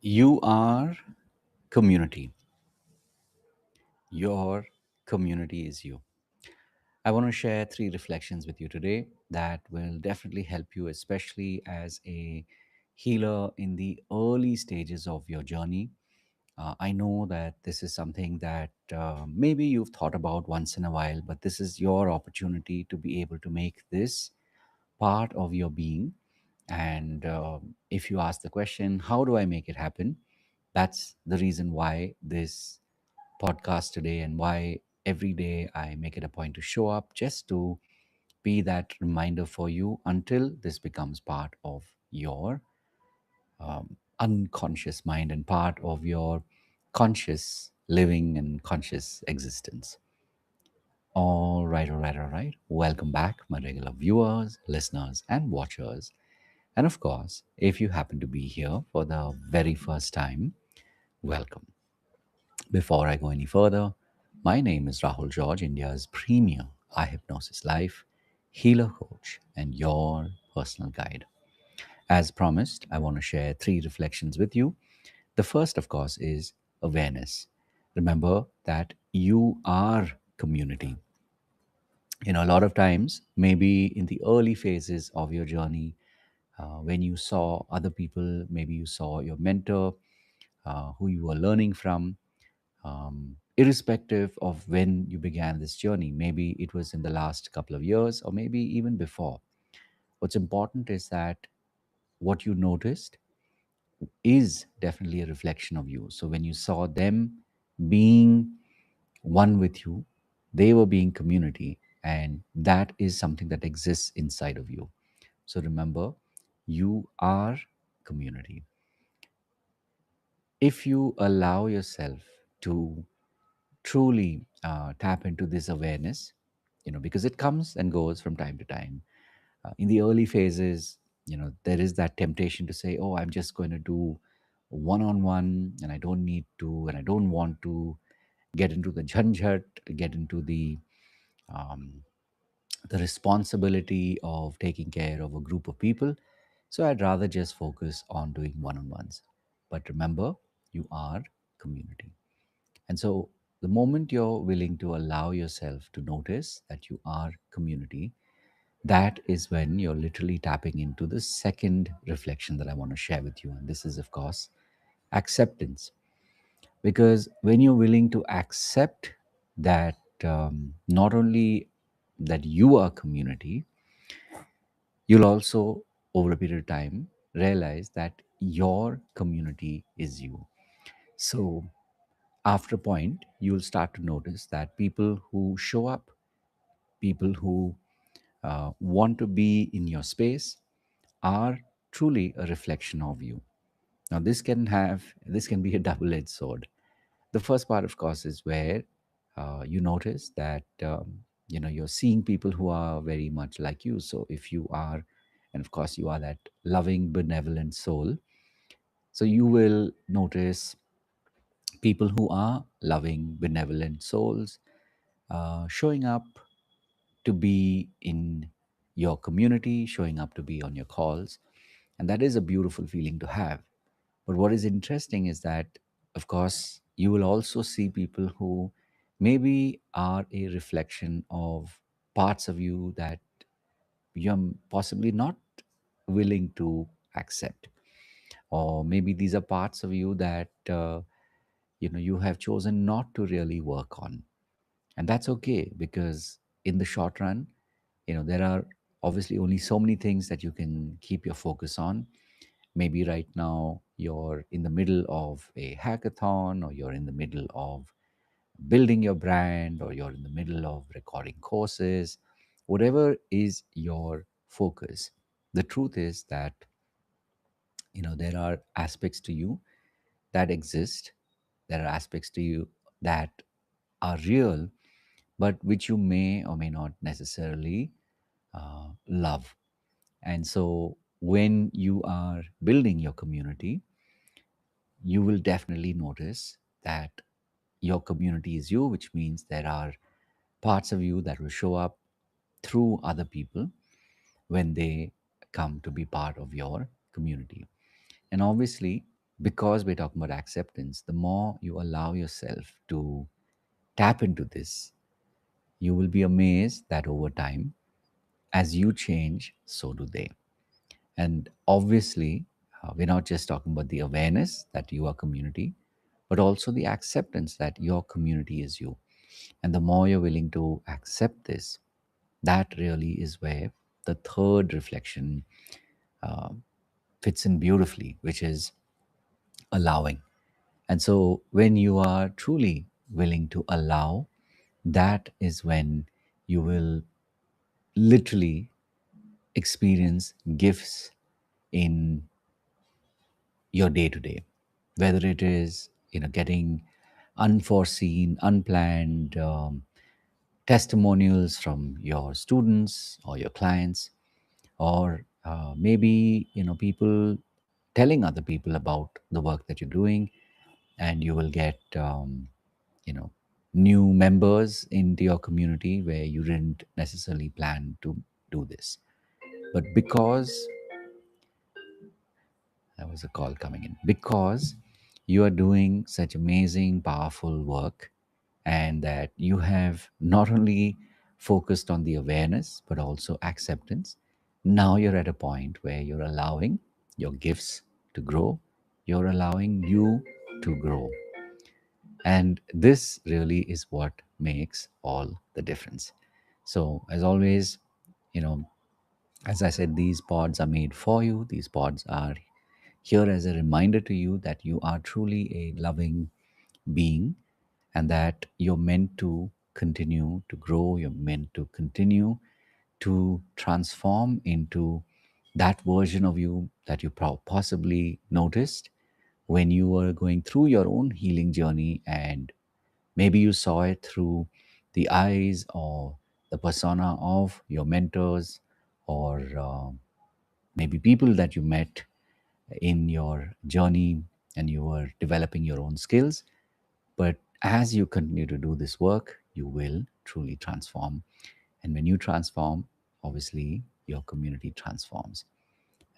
You are community. Your community is you. I want to share three reflections with you today that will definitely help you, especially as a healer in the early stages of your journey. I know that this is something that maybe you've thought about once in a while, but this is your opportunity to be able to make this part of your being. And if you ask the question, how do I make it happen? That's the reason why this podcast today and why every day I make it a point to show up just to be that reminder for you until this becomes part of your unconscious mind and part of your conscious living and conscious existence. All right, all right, all right. Welcome back, my regular viewers, listeners, and watchers. And of course, if you happen to be here for the very first time, welcome. Before I go any further, my name is Rahul George, India's premier iHypnosis life healer coach and your personal guide. As promised, I want to share three reflections with you. The first, of course, is awareness. Remember that you are community. A lot of times, maybe in the early phases of your journey, when you saw other people, maybe you saw your mentor, who you were learning from, irrespective of when you began this journey. Maybe it was in the last couple of years or maybe even before. What's important is that what you noticed is definitely a reflection of you. So when you saw them being one with you, they were being community, and that is something that exists inside of you. So remember, you are community. If you allow yourself to truly tap into this awareness, because it comes and goes from time to time. In the early phases, there is that temptation to say, oh, I'm just going to do one on one, and I don't need to, and I don't want to get into the jhanjhat, get into um, the responsibility of taking care of a group of people. So I'd rather just focus on doing one on ones. But remember, you are community. And so, the moment you're willing to allow yourself to notice that you are community, that is when you're literally tapping into the second reflection that I want to share with you. And this is, of course, acceptance. Because when you're willing to accept that not only that you are community, you'll also, over a period of time, realize that your community is you. So, after a point, you'll start to notice that people who show up, people who want to be in your space, are truly a reflection of you. Now, this can be a double-edged sword. The first part, of course, is where you notice that you're seeing people who are very much like you. So, if you are, and of course, you are that loving, benevolent soul, so you will notice people who are loving, benevolent souls showing up to be in your community, showing up to be on your calls. And that is a beautiful feeling to have. But what is interesting is that, of course, you will also see people who maybe are a reflection of parts of you that you're possibly not willing to accept. Or maybe these are parts of you that you have chosen not to really work on, and that's okay, because in the short run, there are obviously only so many things that you can keep your focus on. Maybe right now you're in the middle of a hackathon, or you're in the middle of building your brand, or you're in the middle of recording courses. Whatever is your focus, the truth is that there are aspects to you that exist. There are aspects to you that are real, but which you may or may not necessarily love. And so, when you are building your community, you will definitely notice that your community is you, which means there are parts of you that will show up through other people when they come to be part of your community. And obviously, because we're talking about acceptance, the more you allow yourself to tap into this, you will be amazed that over time, as you change, so do they. And obviously, we're not just talking about the awareness that you are community, but also the acceptance that your community is you. And the more you're willing to accept this, that really is where the third reflection uh, fits in beautifully, which is allowing. And so, when you are truly willing to allow, that is when you will literally experience gifts in your day to day, whether it is getting unforeseen, unplanned testimonials from your students or your clients, or maybe people telling other people about the work that you're doing, and you will get you know new members into your community where you didn't necessarily plan to do this, but because there was a call coming in, because you are doing such amazing, powerful work, and that you have not only focused on the awareness but also acceptance. Now you're at a point where you're allowing your gifts to grow, you're allowing you to grow. And this really is what makes all the difference. So, as always, you know, as I said, these pods are made for you. These pods are here as a reminder to you that you are truly a loving being, and that you're meant to continue to grow, you're meant to continue to transform into that version of you that you possibly noticed when you were going through your own healing journey, and maybe you saw it through the eyes or the persona of your mentors, or maybe people that you met in your journey and you were developing your own skills. But as you continue to do this work, you will truly transform. And when you transform, obviously your community transforms.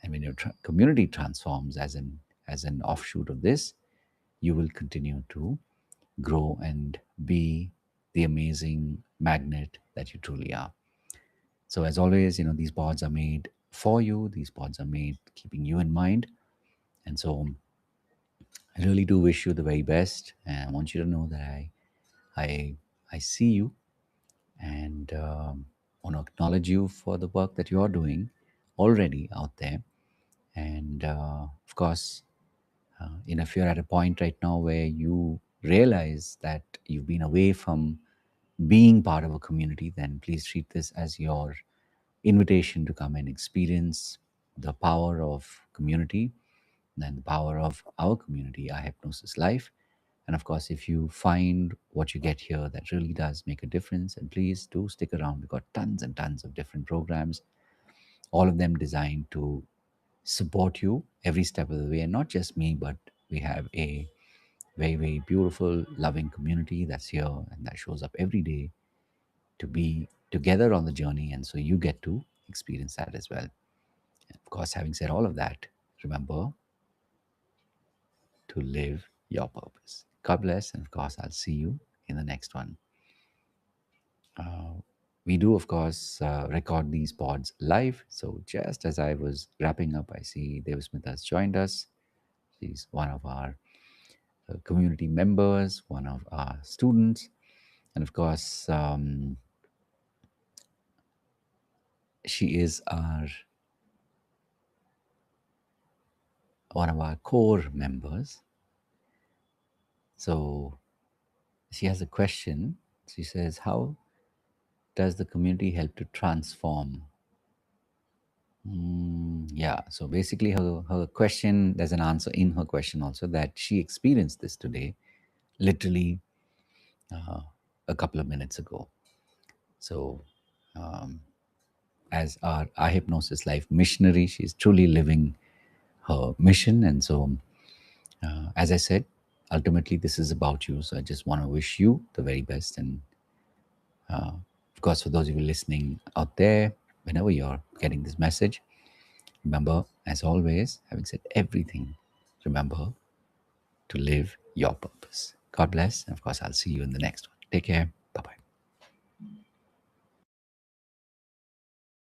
And when your community transforms as an offshoot of this, you will continue to grow and be the amazing magnet that you truly are. So as always, these pods are made for you. These pods are made keeping you in mind. And so I really do wish you the very best, and I want you to know that I, I see you, and want to acknowledge you for the work that you are doing already out there. And of course, if you're at a point right now where you realize that you've been away from being part of a community, then please treat this as your invitation to come and experience the power of community and the power of our community, iHypnosis Life. And of course, if you find what you get here that really does make a difference, and please do stick around. We've got tons and tons of different programs, all of them designed to support you every step of the way. And not just me, but we have a very, very beautiful, loving community that's here and that shows up every day to be together on the journey. And so you get to experience that as well. And of course, having said all of that, remember to live your purpose. God bless. And of course, I'll see you in the next one. Uh, we do, of course, record these pods live. So just as I was wrapping up, I see Devasmita has joined us. She's one of our community members, one of our students. And of course, she is one of our core members. So she has a question. She says, how does the community help to transform? Yeah, so basically, her question, there's an answer in her question also, that she experienced this today, literally uh, a couple of minutes ago. So, um, as our iHypnosis Life missionary, she's truly living her mission. And so, as I said, ultimately, this is about you. So, I just want to wish you the very best. And of course, for those of you listening out there, whenever you're getting this message, remember, as always, having said everything, remember to live your purpose. God bless. And of course, I'll see you in the next one. Take care.